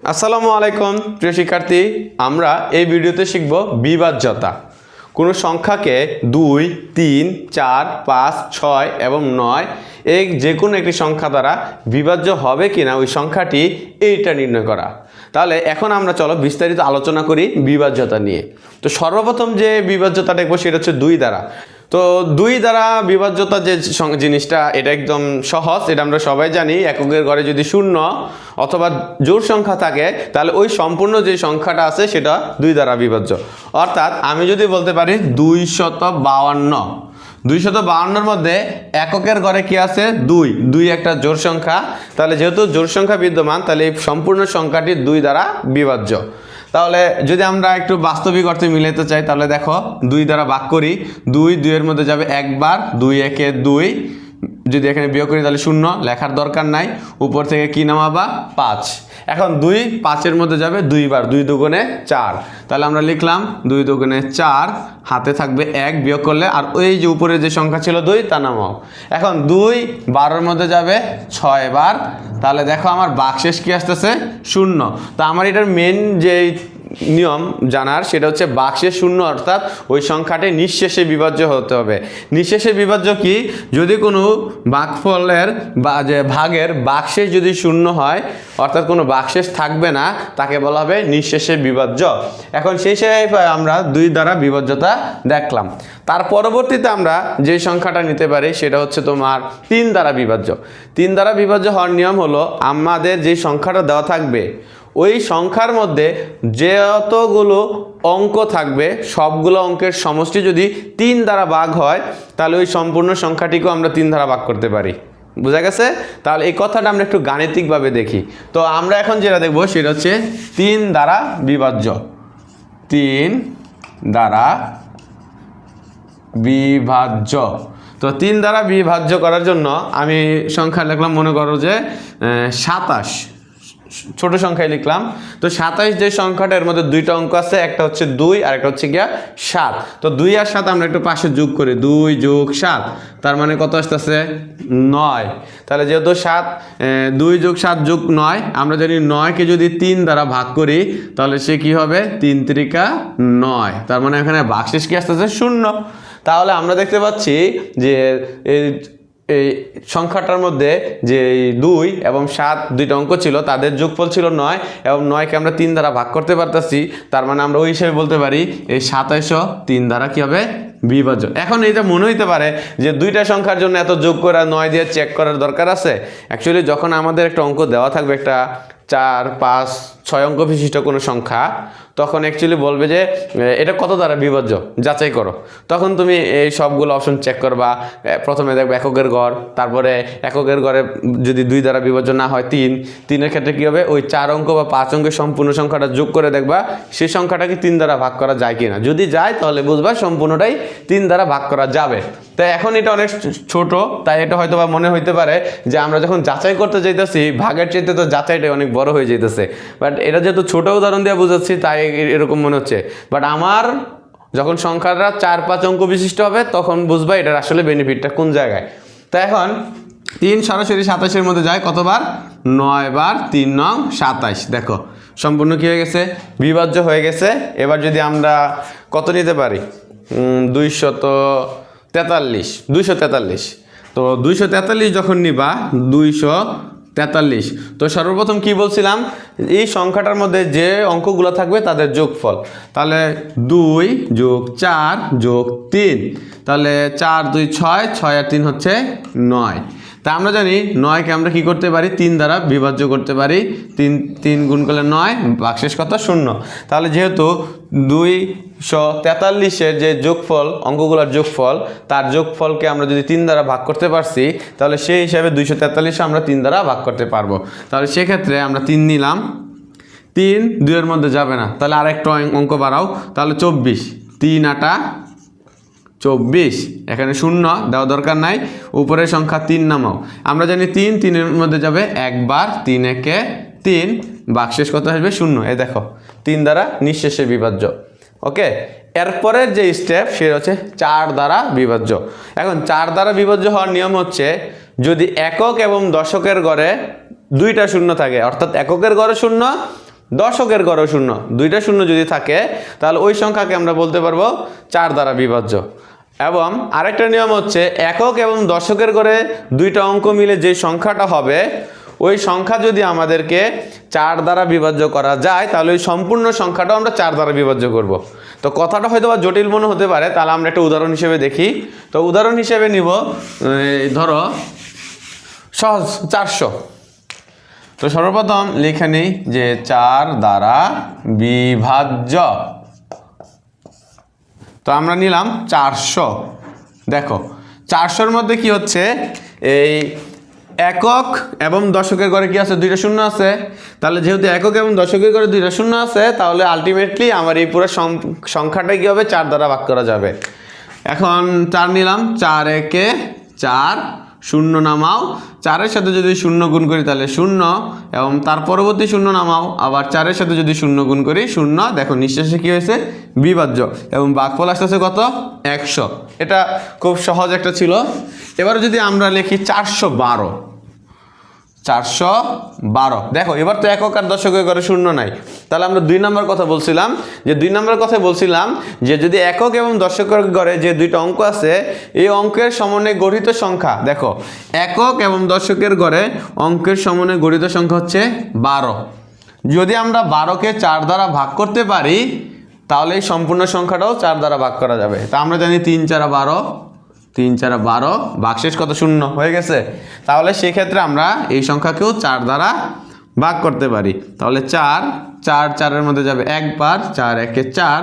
আসসালামু আলাইকুম প্রিয় শিক্ষার্থী, আমরা এই ভিডিওতে শিখব বিভাজ্যতা। কোনো সংখ্যাকে 2, 3, 4, 5, 6 এবং 9 এই যে কোনো একটি সংখ্যা দ্বারা বিভাজ্য হবে কিনা ওই সংখ্যাটি এইটা নির্ণয় করা। তাহলে এখন আমরা চলো বিস্তারিত আলোচনা করি বিভাজ্যতা নিয়ে। তো সর্বপ্রথম যে বিভাজ্যতা দেখবো সেটা হচ্ছে 2 দ্বারা। তো 2 দ্বারা বিভাজ্যতা যে জিনিসটা এটা একদম সহজ, এটা আমরা সবাই জানি। এককের ঘরে যদি 0 অথবা জোড় সংখ্যা থাকে তাহলে ওই সম্পূর্ণ যে সংখ্যাটা আছে সেটা 2 দ্বারা বিভাজ্য। অর্থাৎ আমি যদি বলতে পারি 252, 252-র মধ্যে এককের ঘরে কি আছে 2, 2 একটা জোড় সংখ্যা। তাহলে যেহেতু জোড় সংখ্যা বিদ্যমান তাহলে এই সম্পূর্ণ সংখ্যাটি 2 দ্বারা বিভাজ্য। তাহলে যদি আমরা একটু বাস্তবিক অর্থে মিলাতে চাই তাহলে দেখো 2 দ্বারা ভাগ করি, 2, 2-এর মধ্যে যাবে একবার, 2 একে 2, যদি এখানে বিয়োগ করি তাহলে 0 লেখার দরকার নাই, উপর থেকে কি নামাবা 5। এখন 2 5-এর মধ্যে যাবে 2 বার, 2 দুগুণে 4। তাহলে আমরা লিখলাম 2 দুগুণে 4, হাতে থাকবে 1 বিয়োগ করলে, আর ওই যে উপরে যে সংখ্যা ছিল 2 তা নামাও। এখন 2 12-এর মধ্যে যাবে 6 বার। তাহলে দেখো আমার ভাগশেষ কি আসতেছে 0। তো আমার এটার মেন যে নিয়ম জানার সেটা হচ্ছে ভাগশেষ 0, অর্থাৎ ওই সংখ্যাটি নিঃশেষে বিভাজ্য হতে হবে। নিঃশেষে বিভাজ্য কি? যদি কোনো ভাগফলের বা যে ভাগের ভাগশেষ যদি 0 হয় অর্থাৎ কোনো ভাগশেষ থাকবে না, তাকে বলা হবে নিঃশেষে বিভাজ্য। এখন সেই হিসেবে আমরা 2 দ্বারা বিভাজ্যতা দেখলাম। তার পরবর্তীতে আমরা যে সংখ্যাটা নিতে পারি সেটা হচ্ছে তোমার 3 দ্বারা বিভাজ্য। 3 দ্বারা বিভাজ্য হওয়ার নিয়ম হলো আমাদের যে সংখ্যাটা দেওয়া থাকবে ওই সংখ্যার মধ্যে যতগুলো অঙ্ক থাকবে সবগুলো অঙ্কের সমষ্টি যদি 3 দ্বারা ভাগ হয় তাহলে ওই সম্পূর্ণ সংখ্যাটিকেও আমরা 3 দ্বারা ভাগ করতে পারি। বুঝা গেছে? তাহলে এই কথাটা আমরা একটু গাণিতিকভাবে দেখি। তো আমরা এখন যেটা দেখব সেটা হচ্ছে 3 দ্বারা বিভাজ্য। 3 দ্বারা বিভাজ্য। তো 3 দ্বারা বিভাজ্য করার জন্য আমি সংখ্যা লিখলাম, মনে করো যে 27, ছোট সংখ্যায় লিখলাম। তো 27 যে সংখ্যাটা এর মধ্যে 2টা অঙ্ক আছে, একটা হচ্ছে 2 আর একটা হচ্ছে গিয়া 7। তো 2 আর 7 আমরা একটু পাশে যোগ করি, 2 যোগ 7 তার মানে কত আসতেছে 9। তাহলে যেহেতু 2 যোগ 7 যোগ 9, আমরা জানি 9কে যদি 3 দ্বারা ভাগ করি তাহলে সে কি হবে 3 3 9, তার মানে এখানে ভাগশেষ কি আসতেছে 0। তাহলে আমরা দেখতে পাচ্ছি যে এই সংখ্যাটার মধ্যে যে 2 এবং 7 দুইটা অঙ্ক ছিল, তাদের যোগফল ছিল 9 এবং 9কে আমরা 3 দ্বারা ভাগ করতে পারতেছি। তার মানে আমরা ওই হিসেবে বলতে পারি এই 27 3 দ্বারা কি হবে বিভাজ্য। এখন এটা মনে হইতে পারে যে 2টা সংখ্যার জন্য এত যোগ করে 9 দিয়ে চেক করার দরকার আছে। অ্যাকচুয়ালি যখন আমাদের একটা অঙ্ক দেওয়া থাকবে, একটা 4, 5, 6 অঙ্ক বিশিষ্ট কোনো সংখ্যা, তখন অ্যাকচুয়ালি বলবে যে এটা কত দ্বারা বিভাজ্য যাচাই করো। তখন তুমি এই সবগুলো অপশন চেক করবা। প্রথমে দেখবে এককের ঘর, তারপরে এককের ঘরে যদি 2 দ্বারা বিভাজ্য না হয় 3-এর ক্ষেত্রে কী হবে ওই 4 অঙ্ক বা 5 অঙ্কের সম্পূর্ণ সংখ্যাটা যোগ করে দেখবা সেই সংখ্যাটাকে 3 দ্বারা ভাগ করা যায় কিনা। যদি যায় তাহলে বুঝবা সম্পূর্ণটাই 3 দ্বারা ভাগ করা যাবে। তাই এখন এটা অনেক ছোট, তাই এটা হয়তো বা মনে হইতে পারে যে আমরা যখন যাচাই করতে যাইতেছি ভাগের চাইতে তো যাচাইটাই অনেক বড় হয়ে যাইতেছে। বাট এটা যেহেতু ছোট উদাহরণ দিয়ে বোঝাচ্ছি তাই এরকম মনে হচ্ছে। বাট আমার যখন সংখ্যাটা 4-5 অঙ্ক বিশিষ্ট হবে তখন বুঝবা এটার আসলে বেনিফিটটা কোন জায়গায়। তাই এখন 3 সরাসরি 27-এর মধ্যে যায় কতবার 9 বার, 3 9 27। দেখো সম্পূর্ণ কি হয়ে গেছে বিভাজ্য হয়ে গেছে। এবার যদি আমরা কত নিতে পারি 243। তো 243 যখন নিবা 243, তো সর্বপ্রথম কি বলছিলাম এই সংখ্যাটার মধ্যে যে অঙ্কগুলো থাকবে তাদের যোগফল। তাহলে 2 যোগ 4 যোগ 3, তাহলে 4 2 6, 6 আর 3 হচ্ছে 9। তা আমরা জানি 9কে আমরা কি করতে পারি 3 দ্বারা বিভাজ্য করতে পারি। 3 গুণ করলে 9, ভাগশেষ কত 0। তাহলে যেহেতু 243-এর যে যোগফল অঙ্কগুলোর যোগফল, তার যোগফলকে আমরা যদি 3 দ্বারা ভাগ করতে পারছি তাহলে সেই হিসাবে 243 আমরা 3 দ্বারা ভাগ করতে পারবো। তাহলে সেক্ষেত্রে আমরা 3 নিলাম, 3 2-এর মধ্যে যাবে না, তাহলে আরেকটা অঙ্ক বাড়াও, তাহলে 24, 3 8 24। এখানে 0 দেওয়া দরকার নাই, উপরের সংখ্যা 3 নামাও। আমরা জানি 3 3-এর মধ্যে যাবে একবার, 3 1 3, ভাগশেষ কত আসবে 0। এই দেখো 3 দ্বারা নিঃশেষে বিভাজ্য। ওকে, এরপরের যে স্টেপ সেটা হচ্ছে 4 দ্বারা বিভাজ্য। এখন 4 দ্বারা বিভাজ্য হওয়ার নিয়ম হচ্ছে যদি একক এবং দশকের ঘরে 2টা শূন্য থাকে, অর্থাৎ এককের ঘরে 0 দশকের ঘরেও শূন্য, দুইটা শূন্য যদি থাকে তাহলে ওই সংখ্যাকে আমরা বলতে পারবো 4 দ্বারা বিভাজ্য। এবং আরেকটা নিয়ম হচ্ছে একক এবং দশকের ঘরে দুইটা অঙ্ক মিলে যে সংখ্যাটা হবে ওই সংখ্যা যদি আমাদেরকে 4 দ্বারা বিভাজ্য করা যায় তাহলে ওই সম্পূর্ণ সংখ্যাটাও আমরা 4 দ্বারা বিভাজ্য করব। তো কথাটা হয়তো বা জটিল মনে হতে পারে, তাহলে আমরা একটা উদাহরণ হিসেবে দেখি। তো উদাহরণ হিসেবে নিব ধরো সহজ 400। তো সর্বপ্রথম লিখে নিই যে 4 দ্বারা বিভাজ্য। তো আমরা নিলাম 400। দেখো 400-র মধ্যে কি হচ্ছে, এই একক এবং দশকের ঘরে কি আছে, দুইটা শূন্য আছে। তাহলে যেহেতু একক এবং দশকের ঘরে দুইটা শূন্য আছে তাহলে আলটিমেটলি আমার এই পুরো সংখ্যাটা কি হবে, 4 দ্বারা ভাগ করা যাবে। এখন 4 নিলাম, 4 একে 4, শূন্য নামাও, 4-এর সাথে যদি শূন্য গুণ করি তাহলে 0 এবং তার পরবর্তী শূন্য নামাও, আবার 4-এর সাথে যদি শূন্য গুণ করি 0। দেখো নিঃশেষে কি হয়েছে, বিভাজ্য, এবং ভাগফল আসতেছে কত, 100। এটা খুব সহজ একটা ছিল। এবার যদি আমরা লিখি 412, 412। দেখো এবার তো একক আর দশকের ঘরে শূন্য নাই, তাহলে আমরা 2 নম্বর কথা বলছিলাম যে 2 নম্বর কথা বলছিলাম যে যদি একক এবং দশকের ঘরে যে দুইটা অঙ্ক আছে এই অঙ্কের সমন্বয়ে গঠিত সংখ্যা, দেখো একক এবং দশকের ঘরে অঙ্কের সমন্বয়ে গঠিত সংখ্যা হচ্ছে 12। যদি আমরা 12কে 4 দ্বারা ভাগ করতে পারি তাহলে এই সম্পূর্ণ সংখ্যাটাও 4 দ্বারা ভাগ করা যাবে। তা আমরা জানি 3 4 12, 3 4 12, ভাগশেষ কত, 0 হয়ে গেছে। তাহলে সেক্ষেত্রে আমরা এই সংখ্যাকেও 4 দ্বারা ভাগ করতে পারি। তাহলে 4 4 4-এর মধ্যে যাবে একবার, 4 একে 4,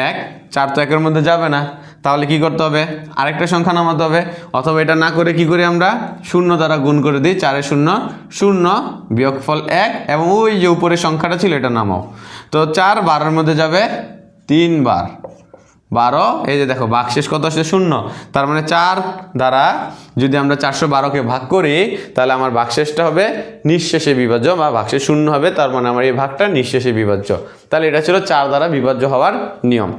1 4 তো 1-এর মধ্যে যাবে না, তাহলে কি করতে হবে, আরেকটা সংখ্যা নামাতে হবে। অথবা এটা না করে কি করি আমরা 0 দ্বারা গুণ করে দিই, 4 0 0 বিয়োগফল 1 এবং ওই যে উপরে সংখ্যাটা ছিল এটা নামাও। তো 4 12-এর মধ্যে যাবে 3 বার 12, এই যে দেখো ভাগশেষ কত আসছে, 0। তার মানে 4 দ্বারা যদি আমরা 412-কে ভাগ করি তাহলে আমার ভাগশেষটা হবে নিঃশেষে বিভাজ্য বা ভাগশেষ 0 হবে। তার মানে আমার এই ভাগটা নিঃশেষে বিভাজ্য। তাহলে এটা ছিল 4 দ্বারা বিভাজ্য হওয়ার নিয়ম।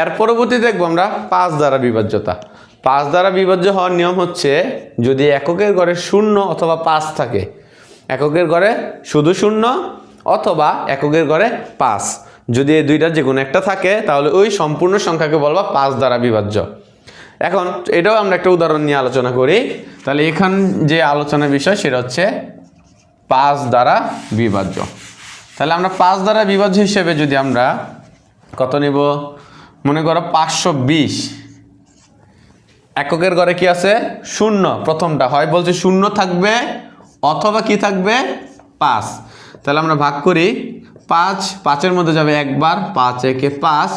এর পরবর্তী দেখবো আমরা 5 দ্বারা বিভাজ্যতা। 5 দ্বারা বিভাজ্য হওয়ার নিয়ম হচ্ছে যদি এককের ঘরে 0 অথবা 5 থাকে, এককের ঘরে শুধু 0 অথবা এককের ঘরে 5, যদি এই দুইটার যে কোনো একটা থাকে তাহলে ওই সম্পূর্ণ সংখ্যাকে বলবা 5 দ্বারা বিভাজ্য। এখন এটাও আমরা একটা উদাহরণ নিয়ে আলোচনা করি। তাহলে এখান যে আলোচনার বিষয় সেটা হচ্ছে 5 দ্বারা বিভাজ্য। তাহলে আমরা 5 দ্বারা বিভাজ্য হিসেবে যদি আমরা কত নিব, মনে করো 520। এককের ঘরে কি আছে, 0, প্রথমটা হয় বলছে 0 থাকবে অথবা কি থাকবে, 5। তাহলে আমরা ভাগ করি, 5 5-এর মধ্যে যাবে একবার, 5 একে 5,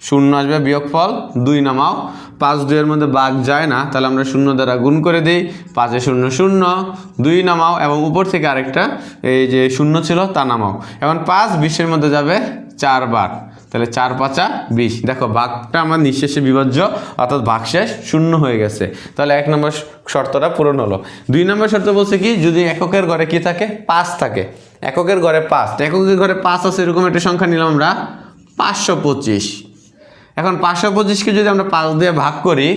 0 আসবে বিয়োগফল 2 নামাও, 5 2-এর মধ্যে ভাগ যায় না, তাহলে আমরা 0 দ্বারা গুণ করে দিই, 5 0 0 2 নামাও এবং উপর থেকে আরেকটা এই যে 0 ছিল তা নামাও। এখন 5 20-এর মধ্যে যাবে 4 বার, তাহলে 4 5 20। দেখো ভাগটা আমার নিঃশেষে বিভাজ্য অর্থাৎ ভাগশেষ 0 হয়ে গেছে। তাহলে 1 নম্বর শর্তটা পূরণ হলো। 2 নম্বর শর্ত বলছে কি, যদি এককের ঘরে কি থাকে, 5 থাকে, এককের ঘরে 5, এককের ঘরে 5 আছে এরকম একটা সংখ্যা নিলাম আমরা 525। এখন 525-কে যদি আমরা 5 দিয়ে ভাগ করি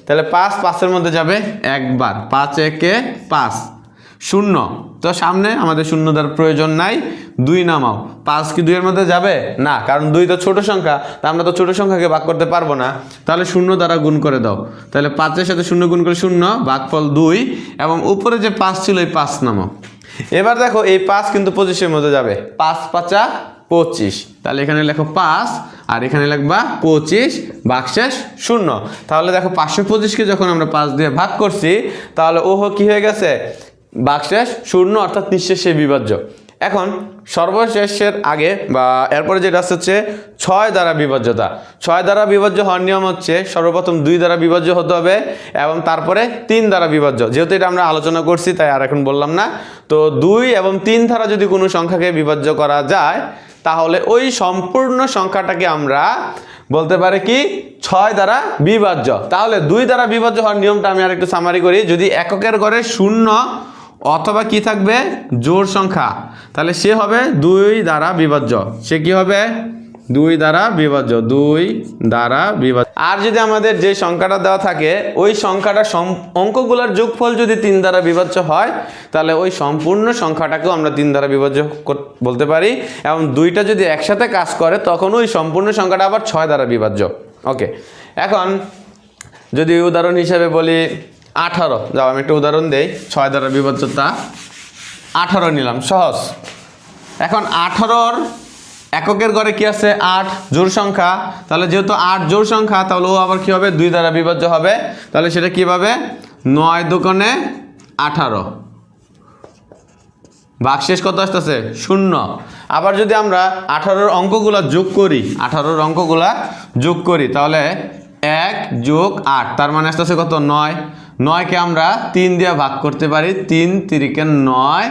তাহলে 5 5-এর মধ্যে যাবে একবার, 5 একে 5 0, তো সামনে আমাদের 0 দেওয়ার প্রয়োজন নাই, 2 নামাও। 5 কি 2-এর মধ্যে যাবে না, কারণ 2 তো ছোট সংখ্যা, তা আমরা তো ছোট সংখ্যাকে ভাগ করতে পারবো না, তাহলে 0 দ্বারা গুণ করে দাও। তাহলে 5-এর সাথে 0 গুণ করে 0, ভাগফল 2 এবং উপরে যে 5 ছিল এই 5 নামাও। এবার দেখো এই 5 কিন্তু 25-এর মধ্যে যাবে, 5 5 25, তাহলে এখানে লেখো 5 আর এখানে লিখবা 25, ভাগশেষ 0। তাহলে দেখো 525-কে যখন আমরা 5 দিয়ে ভাগ করছি তাহলে ওহো কি হয়ে গেছে, ভাগশেষ 0 অর্থাৎ নিঃশেষে বিভাজ্য। এখন সর্বশেষের আগে বা এরপরে যেটা হচ্ছে 6 দ্বারা বিভাজ্যতা। 6 দ্বারা বিভাজ্য হওয়ার নিয়ম হচ্ছে সর্বপ্রথম 2 দ্বারা বিভাজ্য হতে হবে এবং তারপরে 3 দ্বারা বিভাজ্য। যেহেতু এটা আমরা আলোচনা করছি তাই আর এখন বললাম না। তো 2 এবং 3 দ্বারা যদি কোনো সংখ্যাকে বিভাজ্য করা যায় তাহলে ওই সম্পূর্ণ সংখ্যাটাকে আমরা বলতে পারি কি 6 দ্বারা বিভাজ্য। তাহলে 2 দ্বারা বিভাজ্য হওয়ার নিয়মটা আমি আরেকটু সামারি করি। যদি এককের ঘরে 0 অথবা কি থাকবে, জোড় সংখ্যা, তাহলে সে হবে 2 দ্বারা বিভাজ্য। সে কি হবে, 2 দ্বারা বিভাজ্য, 2 দ্বারা বিভাজ্য। আর যদি আমাদের যে সংখ্যাটা দেওয়া থাকে ওই সংখ্যাটা অঙ্কগুলোর যোগফল যদি 3 দ্বারা বিভাজ্য হয় তাহলে ওই সম্পূর্ণ সংখ্যাটাকেও আমরা 3 দ্বারা বিভাজ্য বলতে পারি, এবং দুইটা যদি একসাথে কাজ করে তখন ওই সম্পূর্ণ সংখ্যাটা আবার 6 দ্বারা বিভাজ্য। ওকে, এখন যদি উদাহরণ হিসেবে বলি 18, যাও আমি একটা উদাহরণ দেই। 6 দ্বারা বিভাজ্যতা 18 নিলাম, সহজ। এখন 18-র এককের ঘরে কি আছে? 8 জোড় সংখ্যা, তাহলে যেহেতু 8 জোড় সংখ্যা তাহলে ও আবার কি হবে? 2 দ্বারা বিভাজ্য হবে। তাহলে সেটা কিভাবে? 9 দুগুণে 18, ভাগশেষ কত আসতেছে? 0। আবার যদি আমরা 18-র অঙ্কগুলা যোগ করি, 18-র অঙ্কগুলা যোগ করি তাহলে 1 যোগ 8, তার মানে আসতেছে কত? 9। 9কে আমরা 3 দিয়ে ভাগ করতে পারি, 3 3 9,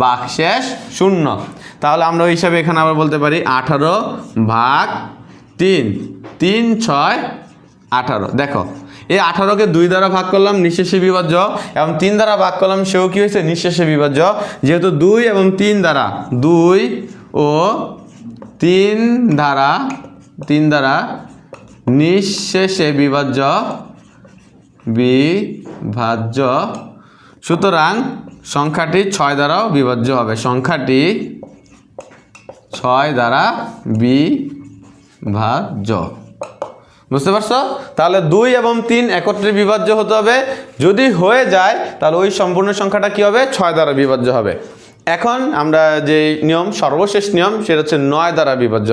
ভাগশেষ 0। তাহলে আমরা ওই হিসাবে এখানে আবার বলতে পারি 18 ভাগ 3, 3 6 18। দেখো এই 18কে 2 দ্বারা ভাগ করলাম, নিঃশেষে বিভাজ্য, এবং 3 দ্বারা ভাগ করলাম, সেও কি হয়েছে? নিঃশেষে বিভাজ্য। যেহেতু 2 এবং 3 দ্বারা, 2 ও 3 দ্বারা নিঃশেষে বিভাজ্য, সুতরাং সংখ্যাটি 6 দ্বারাও বিভাজ্য হবে। সংখ্যাটি 6 দ্বারা বিভাজ্য। বুঝতে পারছো? তাহলে 2 এবং 3 একত্রে বিভাজ্য হতে হবে। যদি হয়ে যায় তাহলে ওই সম্পূর্ণ সংখ্যাটা কি হবে? 6 দ্বারা বিভাজ্য হবে। এখন আমরা যে নিয়ম, সর্বশেষ নিয়ম, সেটা হচ্ছে 9 দ্বারা বিভাজ্য।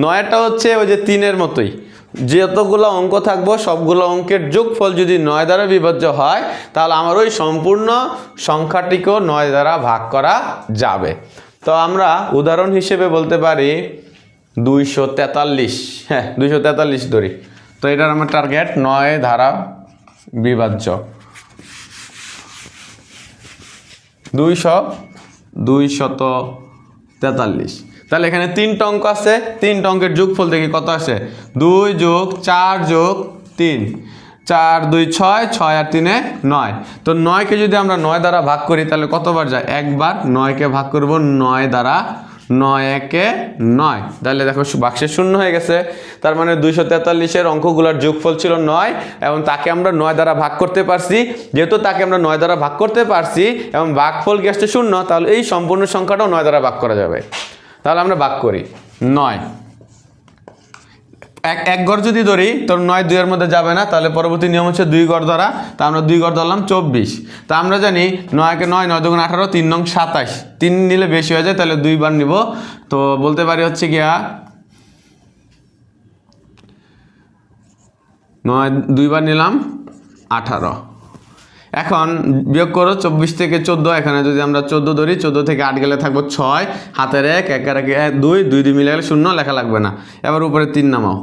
9টা হচ্ছে ওই যে 3-এর মতোই, যতগুলো অঙ্ক থাকবো সবগুলো অঙ্কের যোগফল যদি 9 দ্বারা বিভাজ্য হয় তাহলে আমার ওই সম্পূর্ণ সংখ্যাটিকেও 9 দ্বারা ভাগ করা যাবে। তো আমরা উদাহরণ হিসেবে বলতে পারি 243। হ্যাঁ, 243 ধরি। তো এটার আমার টার্গেট 9 দ্বারা বিভাজ্য। 243। তাহলে এখানে 3টা অঙ্ক আছে, 3টা অঙ্কের যোগফল দেখি কত আসে। 2 যোগ 4 যোগ 3, 4 2 6, 6 আর 3 9। তো 9কে যদি আমরা 9 দ্বারা ভাগ করি তাহলে কতবার যায়? একবার। 9কে ভাগ করব 9 দ্বারা, 9 একে 9, তাহলে দেখো বাক্সে 0 হয়ে গেছে। তার মানে 243-এর অঙ্কগুলোর যোগফল ছিল 9, এবং তাকে আমরা 9 দ্বারা ভাগ করতে পারছি। যেহেতু তাকে আমরা 9 দ্বারা ভাগ করতে পারছি এবং ভাগফল কি আসছে? 0, তাহলে এই সম্পূর্ণ সংখ্যাটাও 9 দ্বারা ভাগ করা যাবে। তাহলে আমরা ভাগ করি 9, এক ঘর যদি ধরি তো 9 2 এর মধ্যে যাবে না, তাহলে পরবর্তী নিয়ম হচ্ছে 2 ঘর ধরা। তা আমরা 2 ঘর ধরলাম 24। তা আমরা জানি 9কে 9, 9 2 18, 3 9 27, 3 নিলে বেশি হয়ে যায়, তাহলে 2 বার নিব। তো বলতে পারি হচ্ছে গিয়া 9 2 বার নিলাম 18। এখন বিয়োগ করো 24 থেকে 14। এখানে যদি আমরা 14 ধরি, 14 থেকে 8 গেলে থাকবো 6, হাতের 1, 1 আর 2, 2 2 মিলে গেলে 0, লেখা লাগবে না। এবার উপরে 3 নামাও।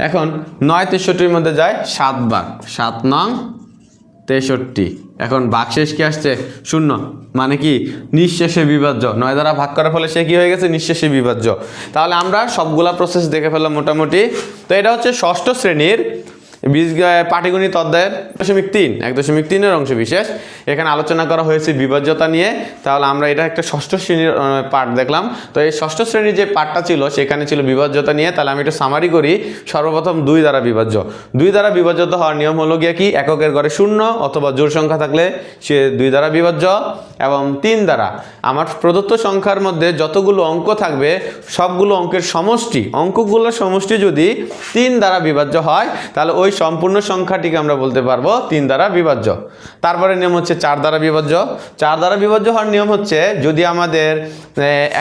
এখন 9 63-র মধ্যে যায় 7 বার, 7 9 63। এখন ভাগশেষ কি আসছে? 0, মানে কি? নিঃশেষে বিভাজ্য। 9 দ্বারা ভাগ করার ফলে সে কি হয়ে গেছে? নিঃশেষে বিভাজ্য। তাহলে আমরা সবগুলা প্রসেস দেখে ফেললাম মোটামুটি। তো এটা হচ্ছে ষষ্ঠ শ্রেণীর পাটিগণিত অধ্যায়ের 1.3-এর অংশ বিশেষ। এখানে আলোচনা করা হয়েছে বিভাজ্যতা নিয়ে। তাহলে আমরা এটা একটা ষষ্ঠ শ্রেণীর পাঠ দেখলাম। তো এই ষষ্ঠ শ্রেণীর যে পাঠটা ছিল সেখানে ছিল বিভাজ্যতা নিয়ে। তাহলে আমি একটু সামারি করি। সর্বপ্রথম 2 দ্বারা বিভাজ্য। 2 দ্বারা বিভাজ্যতা হওয়ার নিয়ম হলো গিয়ে কি? এককের ঘরে 0 অথবা জোড় সংখ্যা থাকলে সে 2 দ্বারা বিভাজ্য, এবং 3 দ্বারা আমার প্রদত্ত সংখ্যার মধ্যে যতগুলো অঙ্ক থাকবে সবগুলো অঙ্কের সমষ্টি, অঙ্কগুলোর সমষ্টি যদি 3 দ্বারা বিভাজ্য হয় তাহলে ওই সম্পূর্ণ সংখ্যাটিকে আমরা বলতে পারবো 3 দ্বারা বিভাজ্য। তারপরে নিয়ম হচ্ছে 4 দ্বারা বিভাজ্য। 4 দ্বারা বিভাজ্য হওয়ার নিয়ম হচ্ছে যদি আমাদের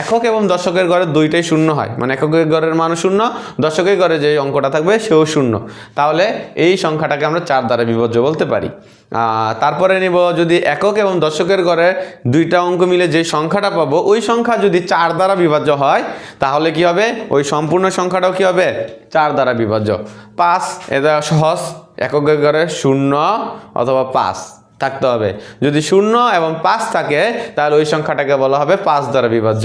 একক এবং দশকের ঘরে দুইটাই 0 হয়, মানে এককের ঘরের মানও 0, দশকের ঘরে যে অঙ্কটা থাকবে সেও 0, তাহলে এই সংখ্যাটাকে আমরা 4 দ্বারা বিভাজ্য বলতে পারি। তারপরে নিব যদি একক এবং দশকের ঘরে দুইটা অঙ্ক মিলে যে সংখ্যাটা পাবো ওই সংখ্যা যদি 4 দ্বারা বিভাজ্য হয় তাহলে কি হবে? ওই সম্পূর্ণ সংখ্যাটাও কি হবে? 4 দ্বারা বিভাজ্য। 5, এটা সহজ, এককের ঘরে 0 অথবা 5 থাকতে হবে। যদি 0 এবং 5 থাকে তাহলে ওই সংখ্যাটাকে বলা হবে 5 দ্বারা বিভাজ্য।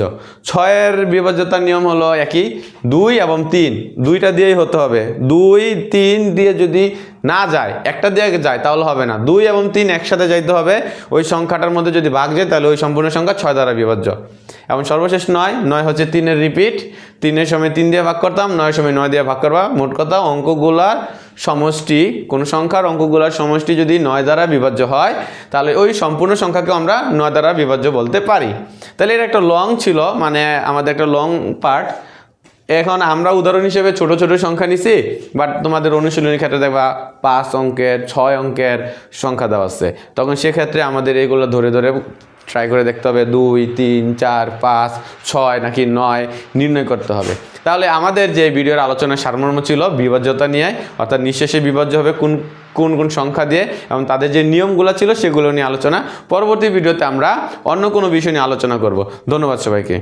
6-এর বিভাজ্যতার নিয়ম হলো একই, 2 এবং 3 দুইটা দিয়েই হতে হবে। 2 3 দিয়ে যদি না যায়, একটা দিয়ে যায় তাহলে হবে না, 2 এবং 3 একসাথে যাইতে হবে। ওই সংখ্যাটার মধ্যে যদি ভাগ যায় তাহলে ওই সম্পূর্ণ সংখ্যা 6 দ্বারা বিভাজ্য। এবং সর্বশেষ 9 হচ্ছে 3-এর রিপিট, 3-এর সময় 3 দিয়ে ভাগ করতাম, 9-এর সময় 9 দিয়ে ভাগ করবা। মোট কথা অঙ্কগুলার সমষ্টি, কোনো সংখ্যার অঙ্কগুলার সমষ্টি যদি 9 দ্বারা বিভাজ্য হয় তাহলে ওই সম্পূর্ণ সংখ্যাকে আমরা 9 দ্বারা বিভাজ্য বলতে পারি। তাহলে এটা একটা লং ছিল, মানে আমাদের একটা লং পার্ট। এখন আমরা উদাহরণ হিসেবে ছোট ছোট সংখ্যা নিছি, বাট তোমাদের অনুশীলনের ক্ষেত্রে দেখবা 5 অঙ্কের 6 অঙ্কের সংখ্যা দেওয়া আছে, তখন সেক্ষেত্রে আমাদের এগুলো ধরে ধরে ট্রাই করে দেখতে হবে 2, 3, 4, 5, 6 নাকি 9 নির্ণয় করতে হবে। তাহলে আমাদের যে ভিডিওর আলোচনার সারমর্ম ছিল বিভাজ্যতা নিয়ে, অর্থাৎ নিঃশেষে বিভাজ্য হবে কোন কোন কোন সংখ্যা দিয়ে এবং তাদের যে নিয়মগুলো ছিল সেগুলো নিয়ে আলোচনা। পরবর্তী ভিডিওতে আমরা অন্য কোনো বিষয় নিয়ে আলোচনা করব। ধন্যবাদ সবাইকে।